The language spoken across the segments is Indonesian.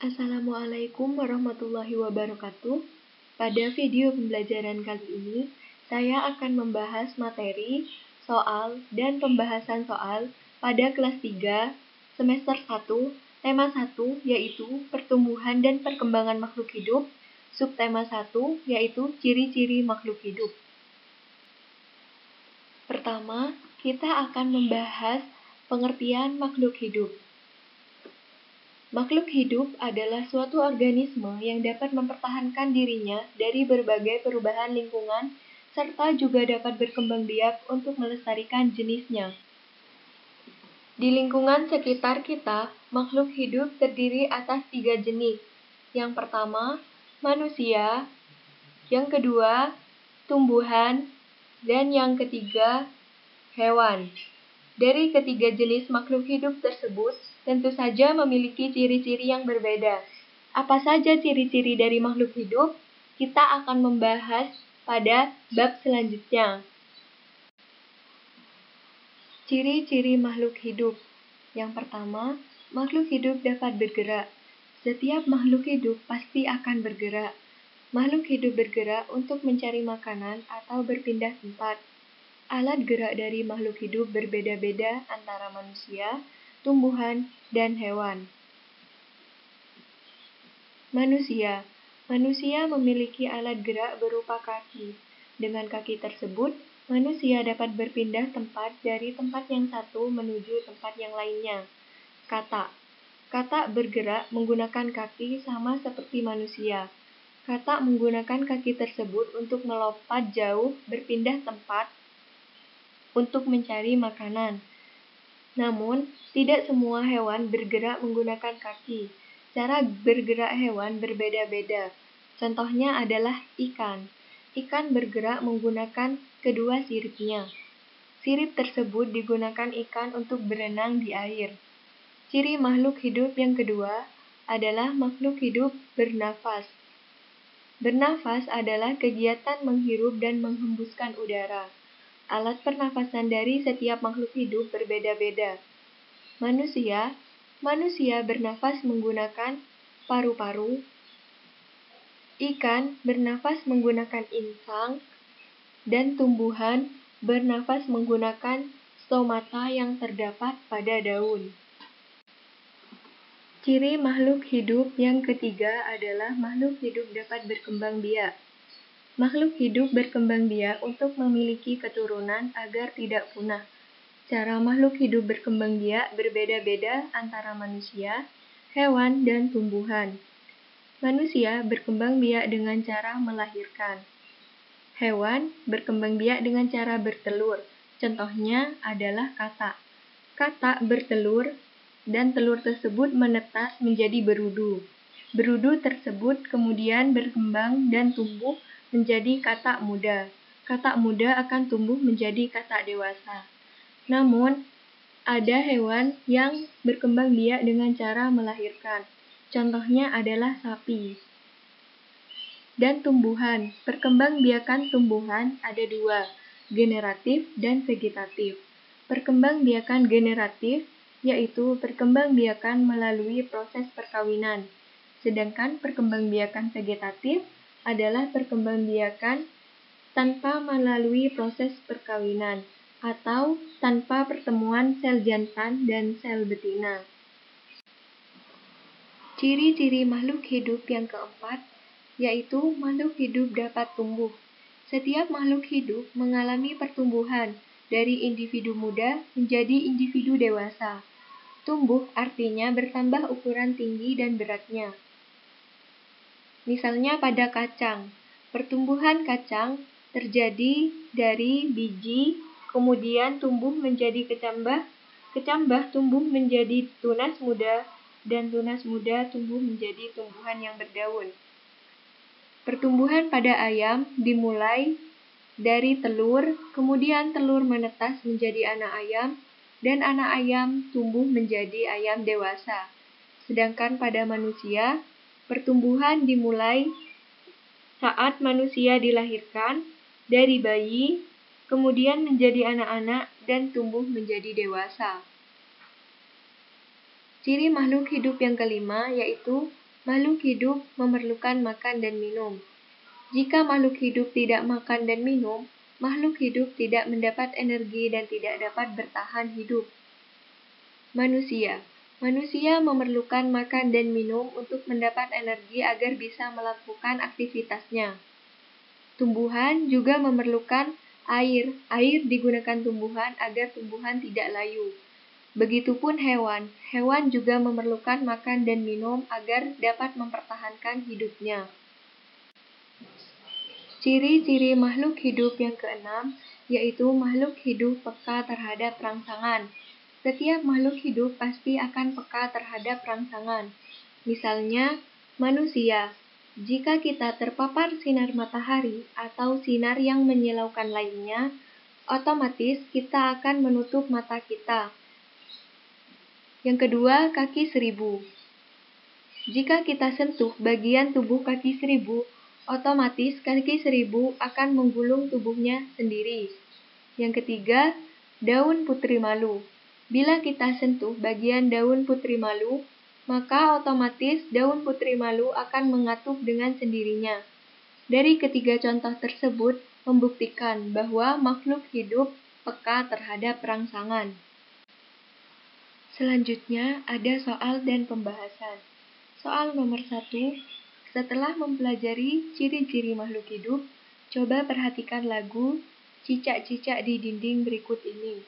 Assalamualaikum warahmatullahi wabarakatuh. Pada video pembelajaran kali ini, saya akan membahas materi, soal, dan pembahasan soal pada kelas 3, semester 1, tema 1, yaitu pertumbuhan dan perkembangan makhluk hidup, subtema 1, yaitu ciri-ciri makhluk hidup. Pertama, kita akan membahas pengertian makhluk hidup. Makhluk hidup adalah suatu organisme yang dapat mempertahankan dirinya dari berbagai perubahan lingkungan, serta juga dapat berkembang biak untuk melestarikan jenisnya. Di lingkungan sekitar kita, makhluk hidup terdiri atas 3 jenis. Yang pertama, manusia, yang kedua, tumbuhan, dan yang ketiga, hewan. Dari ketiga jenis makhluk hidup tersebut, tentu saja memiliki ciri-ciri yang berbeda. Apa saja ciri-ciri dari makhluk hidup? Kita akan membahas pada bab selanjutnya. Ciri-ciri makhluk hidup. Yang pertama, makhluk hidup dapat bergerak. Setiap makhluk hidup pasti akan bergerak. Makhluk hidup bergerak untuk mencari makanan atau berpindah tempat. Alat gerak dari makhluk hidup berbeda-beda antara manusia, tumbuhan, dan hewan. Manusia memiliki alat gerak berupa kaki. Dengan kaki tersebut, manusia dapat berpindah tempat dari tempat yang satu menuju tempat yang lainnya. Katak bergerak menggunakan kaki sama seperti manusia. Katak menggunakan kaki tersebut untuk melompat jauh, berpindah tempat, untuk mencari makanan. Namun, tidak semua hewan bergerak menggunakan kaki. Cara bergerak hewan berbeda-beda. Contohnya adalah ikan. Ikan bergerak menggunakan kedua siripnya. Sirip tersebut digunakan ikan untuk berenang di air. Ciri makhluk hidup yang kedua adalah makhluk hidup bernafas. Bernafas adalah kegiatan menghirup dan menghembuskan udara. Alat pernafasan dari setiap makhluk hidup berbeda-beda. Manusia bernafas menggunakan paru-paru. Ikan bernafas menggunakan insang. Dan tumbuhan bernafas menggunakan stomata yang terdapat pada daun. Ciri makhluk hidup yang ketiga adalah makhluk hidup dapat berkembang biak. Makhluk hidup berkembang biak untuk memiliki keturunan agar tidak punah. Cara makhluk hidup berkembang biak berbeda-beda antara manusia, hewan, dan tumbuhan. Manusia berkembang biak dengan cara melahirkan. Hewan berkembang biak dengan cara bertelur. Contohnya adalah katak. Katak bertelur dan telur tersebut menetas menjadi berudu. Berudu tersebut kemudian berkembang dan tumbuh menjadi katak muda. Katak muda akan tumbuh menjadi katak dewasa. Namun, ada hewan yang berkembang biak dengan cara melahirkan. Contohnya adalah sapi. Dan tumbuhan. Perkembangbiakan tumbuhan ada 2, generatif dan vegetatif. Perkembangbiakan generatif yaitu perkembangbiakan melalui proses perkawinan. Sedangkan perkembangbiakan vegetatif adalah perkembangbiakan tanpa melalui proses perkawinan atau tanpa pertemuan sel jantan dan sel betina. Ciri-ciri makhluk hidup yang keempat yaitu makhluk hidup dapat tumbuh. Setiap makhluk hidup mengalami pertumbuhan dari individu muda menjadi individu dewasa. Tumbuh artinya bertambah ukuran tinggi dan beratnya. Misalnya pada kacang, pertumbuhan kacang terjadi dari biji, kemudian tumbuh menjadi kecambah tumbuh menjadi tunas muda, dan tunas muda tumbuh menjadi tumbuhan yang berdaun. Pertumbuhan pada ayam dimulai dari telur, kemudian telur menetas menjadi anak ayam, dan anak ayam tumbuh menjadi ayam dewasa. Sedangkan pada manusia, pertumbuhan dimulai saat manusia dilahirkan dari bayi, kemudian menjadi anak-anak dan tumbuh menjadi dewasa. Ciri makhluk hidup yang kelima yaitu Makhluk hidup memerlukan makan dan minum. Jika makhluk hidup tidak makan dan minum, makhluk hidup tidak mendapat energi dan tidak dapat bertahan hidup. Manusia. Manusia memerlukan makan dan minum untuk mendapat energi agar bisa melakukan aktivitasnya. Tumbuhan juga memerlukan air. Air digunakan tumbuhan agar tumbuhan tidak layu. Begitupun hewan. Hewan juga memerlukan makan dan minum agar dapat mempertahankan hidupnya. Ciri-ciri makhluk hidup yang keenam, yaitu makhluk hidup peka terhadap rangsangan. Setiap makhluk hidup pasti akan peka terhadap rangsangan. Misalnya, manusia. Jika kita terpapar sinar matahari atau sinar yang menyilaukan lainnya, otomatis kita akan menutup mata kita. Yang kedua, kaki seribu. Jika kita sentuh bagian tubuh kaki seribu, otomatis kaki seribu akan menggulung tubuhnya sendiri. Yang ketiga, daun putri malu. Bila kita sentuh bagian daun putri malu, maka otomatis daun putri malu akan mengatup dengan sendirinya. Dari ketiga contoh tersebut membuktikan bahwa makhluk hidup peka terhadap rangsangan. Selanjutnya ada soal dan pembahasan. Soal nomor 1. Setelah mempelajari ciri-ciri makhluk hidup, coba perhatikan lagu Cicak-cicak di dinding berikut ini.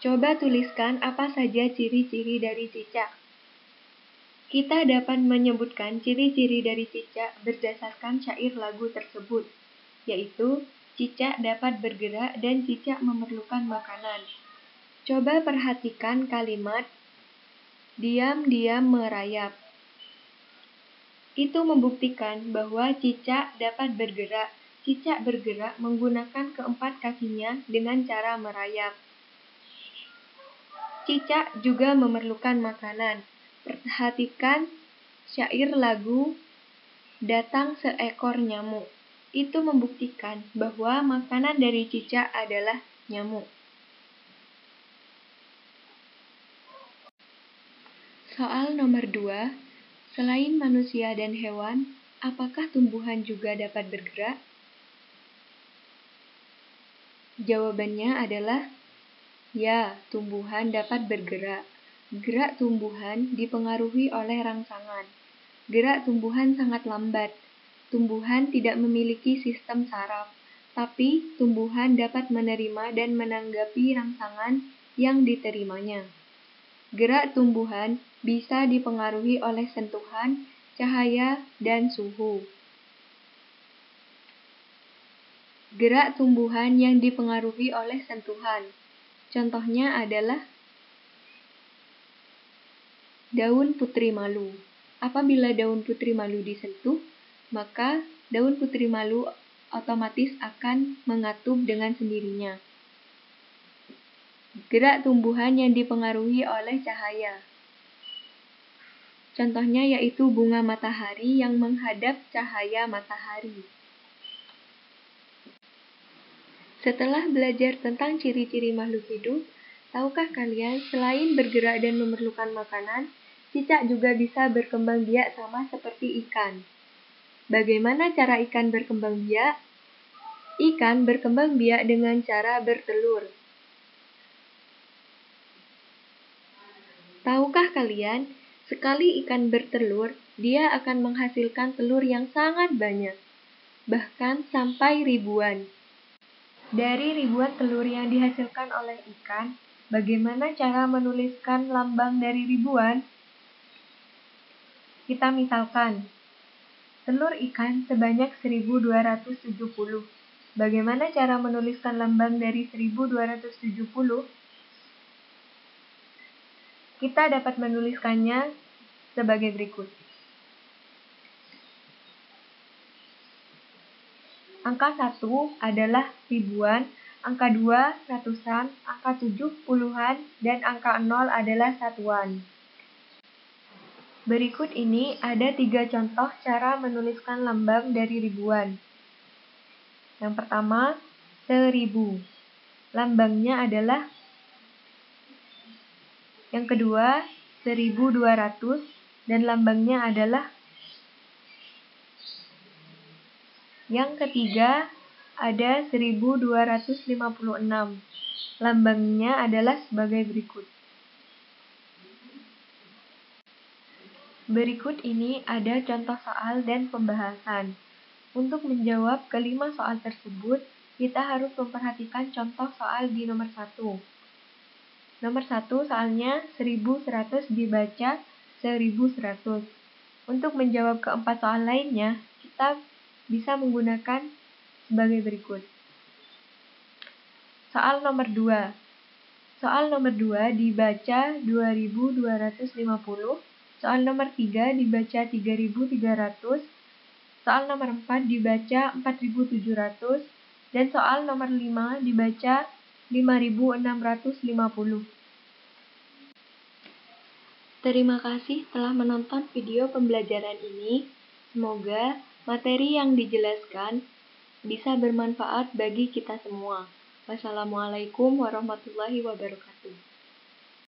Coba tuliskan apa saja ciri-ciri dari cicak. Kita dapat menyebutkan ciri-ciri dari cicak berdasarkan syair lagu tersebut, yaitu cicak dapat bergerak dan cicak memerlukan makanan. Coba perhatikan kalimat diam-diam merayap. Itu membuktikan bahwa cicak dapat bergerak. Cicak bergerak menggunakan keempat kakinya dengan cara merayap. Cicak juga memerlukan makanan. Perhatikan syair lagu Datang Seekor Nyamuk. Itu membuktikan bahwa makanan dari cicak adalah nyamuk. Soal nomor 2. Selain manusia dan hewan, apakah tumbuhan juga dapat bergerak? Jawabannya adalah ya, tumbuhan dapat bergerak. Gerak tumbuhan dipengaruhi oleh rangsangan. Gerak tumbuhan sangat lambat. Tumbuhan tidak memiliki sistem saraf, tapi tumbuhan dapat menerima dan menanggapi rangsangan yang diterimanya. Gerak tumbuhan bisa dipengaruhi oleh sentuhan, cahaya, dan suhu. Gerak tumbuhan yang dipengaruhi oleh sentuhan. Contohnya adalah daun putri malu. Apabila daun putri malu disentuh, maka daun putri malu otomatis akan mengatup dengan sendirinya. Gerak tumbuhan yang dipengaruhi oleh cahaya. Contohnya yaitu bunga matahari yang menghadap cahaya matahari. Setelah belajar tentang ciri-ciri makhluk hidup, tahukah kalian selain bergerak dan memerlukan makanan, cicak juga bisa berkembang biak sama seperti ikan. Bagaimana cara ikan berkembang biak? Ikan berkembang biak dengan cara bertelur. Tahukah kalian, sekali ikan bertelur, dia akan menghasilkan telur yang sangat banyak, bahkan sampai ribuan. Dari ribuan telur yang dihasilkan oleh ikan, bagaimana cara menuliskan lambang dari ribuan? Kita misalkan, telur ikan sebanyak 1270. Bagaimana cara menuliskan lambang dari 1270? Kita dapat menuliskannya sebagai berikut. Angka 1 adalah ribuan, angka 2 ratusan, angka 7 puluhan, dan angka 0 adalah satuan. Berikut ini ada 3 contoh cara menuliskan lambang dari ribuan. Yang pertama, 1000. Lambangnya adalah. Yang kedua, 1200. dan lambangnya adalah. Yang ketiga ada 1256. Lambangnya adalah sebagai berikut. Berikut ini ada contoh soal dan pembahasan. Untuk menjawab kelima soal tersebut, kita harus memperhatikan contoh soal di nomor 1. Nomor 1 soalnya 1100 dibaca 1100. Untuk menjawab keempat soal lainnya, kita bisa menggunakan sebagai berikut. Soal nomor 2. Soal nomor 2 dibaca 2250. Soal nomor 3 dibaca 3300. Soal nomor 4 dibaca 4700. Dan soal nomor 5 dibaca 5650. Terima kasih telah menonton video pembelajaran ini. Semoga materi yang dijelaskan bisa bermanfaat bagi kita semua. Wassalamualaikum warahmatullahi wabarakatuh.